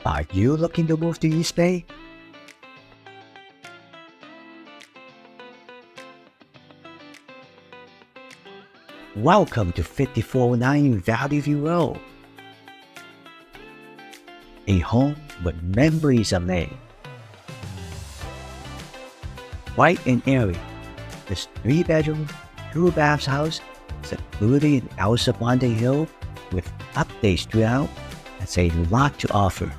Are you looking to move to EastBay? Welcome to 5409 Valley View Road, a home where memories are made. White and airy, this 3-bedroom, 2-bath house secluded in El Sobrante Hill with updates throughout has a lot to offer.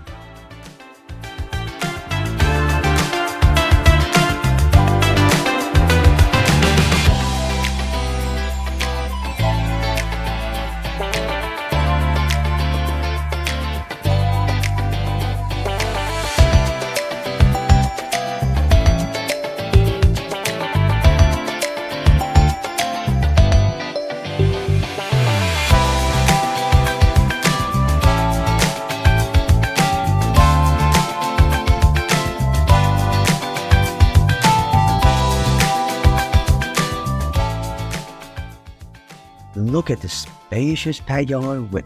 Look at the spacious backyard with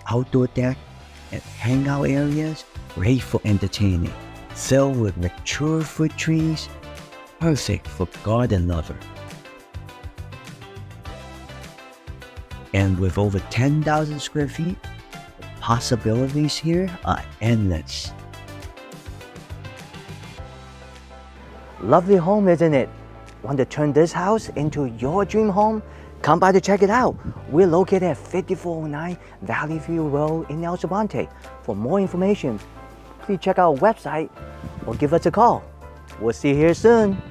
outdoor deck and hangout areas great for entertaining, filled with mature fruit trees, perfect for garden lover. And with over 10,000 square feet, the possibilities here are endless. Lovely home, isn't it? Want to turn this house into your dream home? Come by to check it out. We're located at 5409 Valley View Road in El Sobrante. For more information, please check out our website or give us a call. We'll see you here soon.